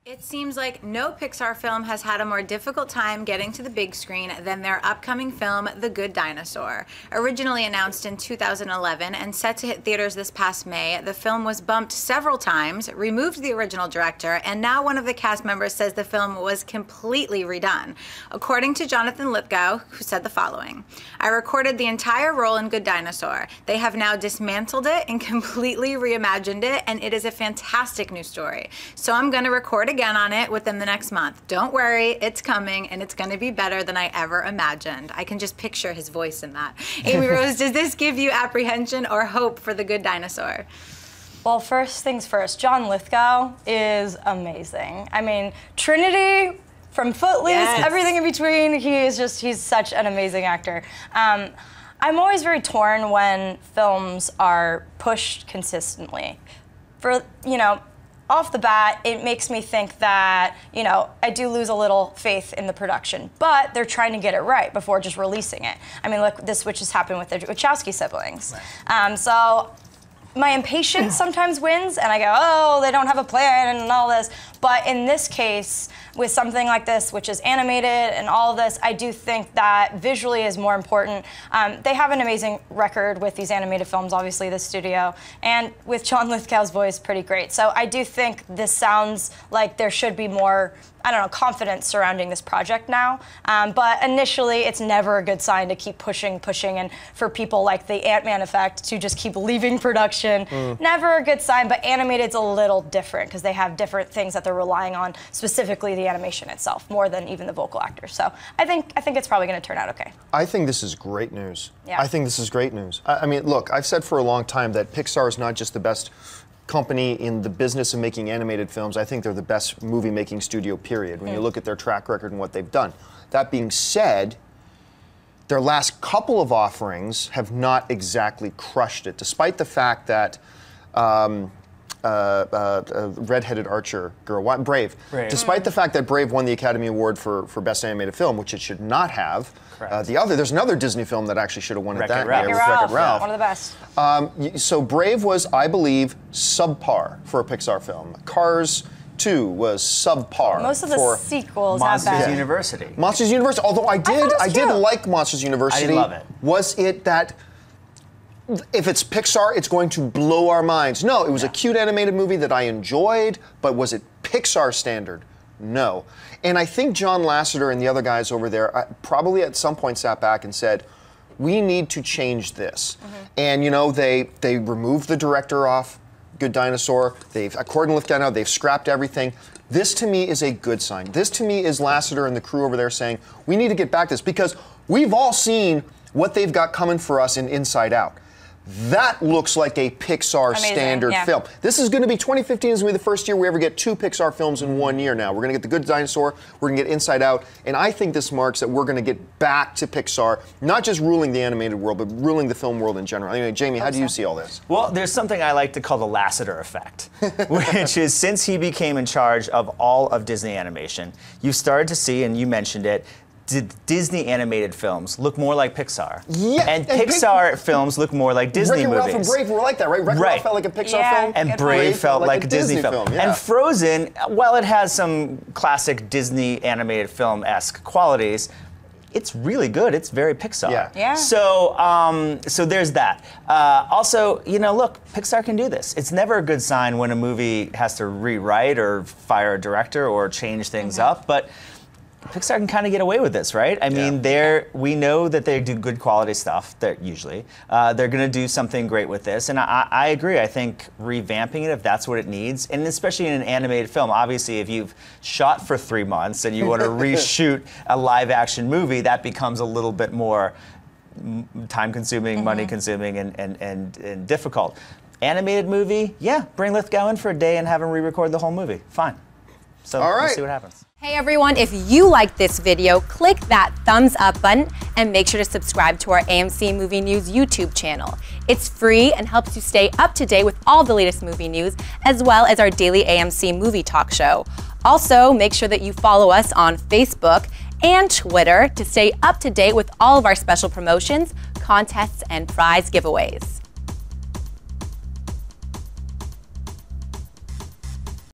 It seems like no Pixar film has had a more difficult time getting to the big screen than their upcoming film, The Good Dinosaur. Originally announced in 2011 and set to hit theaters this past May, the film was bumped several times, removed the original director, and now one of the cast members says the film was completely redone. According to Jonathan Lithgow, who said the following: "I recorded the entire role in Good Dinosaur. They have now dismantled it and completely reimagined it, and it is a fantastic new story. So I'm going to record again on it within the next month. Don't worry, it's coming, and it's going to be better than I ever imagined." I can just picture his voice in that. Amy Rose, does this give you apprehension or hope for The Good Dinosaur? Well, first things first, John Lithgow is amazing. I mean, Trinity, from Footloose, yes, everything in between, he's such an amazing actor. I'm always very torn when films are pushed consistently. For, off the bat, it makes me think that, I do lose a little faith in the production, but they're trying to get it right before just releasing it. I mean, look, which has happened with the Wachowski siblings. Right. So my impatience sometimes wins, and I go, oh, they don't have a plan and all this. But in this case, with something like this, which is animated and all of this, I do think that visually is more important. They have an amazing record with these animated films, obviously, the studio, and with John Lithgow's voice, pretty great. So I do think this sounds like there should be more, confidence surrounding this project now. But initially, it's never a good sign to keep pushing, and for people like the Ant-Man effect to just keep leaving production. Never a good sign, but animated's a little different because they have different things that they're relying on, specifically the animation itself, more than even the vocal actors. So I think it's probably going to turn out okay. I think this is great news. Yeah. I think this is great news. I mean, look, I've said for a long time that Pixar is not just the best company in the business of making animated films. I think they're the best movie-making studio, period, when you look at their track record and what they've done. That being said, their last couple of offerings have not exactly crushed it, despite the fact that redheaded archer girl, Brave. Despite the fact that Brave won the Academy Award for Best Animated Film, which it should not have. There's another Disney film that actually should have won it that year with Wreck-It Ralph. One of the best. So Brave was, I believe, subpar for a Pixar film. Cars 2 was subpar. Most of the sequels have that. Monsters University. Monsters University, although I did like Monsters University. I did love it. Was it that if it's Pixar, it's going to blow our minds? No, it was a cute animated movie that I enjoyed, but was it Pixar standard? No. And I think John Lasseter and the other guys over there probably at some point sat back and said, we need to change this. And they removed the director off Good Dinosaur. According to Lithgow, they've scrapped everything. This to me is a good sign. This to me is Lasseter and the crew over there saying, we need to get back to this, because we've all seen what they've got coming for us in Inside Out. That looks like a Pixar standard film. This is going to be 2015 is going to be the first year we ever get 2 Pixar films in 1 year now. We're going to get The Good Dinosaur, we're going to get Inside Out, and I think this marks that we're going to get back to Pixar, not just ruling the animated world, but ruling the film world in general. Anyway, Jamie, how do you see all this? Well, there's something I like to call the Lasseter effect, which is since he became in charge of all of Disney animation, you've started to see, and you mentioned it, Disney animated films look more like Pixar. Yeah, and Pixar films look more like Disney movies. Wreck-It Ralph and Brave were like that, right? Wreck-It Ralph felt like a Pixar film. And Brave felt like a Disney film. Yeah. And Frozen, while it has some classic Disney animated film-esque qualities, it's really good. It's very Pixar. Yeah. So there's that. Also, look, Pixar can do this. It's never a good sign when a movie has to rewrite or fire a director or change things up, but Pixar can kind of get away with this, right? I mean, we know that they do good quality stuff, usually. They're going to do something great with this, and I agree. I think revamping it, if that's what it needs, and especially in an animated film, obviously if you've shot for 3 months and you want to reshoot a live-action movie, that becomes a little bit more time-consuming, money-consuming, and difficult. Animated movie, bring Lithgow in for a day and have him re-record the whole movie. Fine. So we'll see what happens. Hey everyone, if you liked this video, click that thumbs up button and make sure to subscribe to our AMC Movie News YouTube channel. It's free and helps you stay up to date with all the latest movie news, as well as our daily AMC movie talk show. Also, make sure that you follow us on Facebook and Twitter to stay up to date with all of our special promotions, contests, and prize giveaways.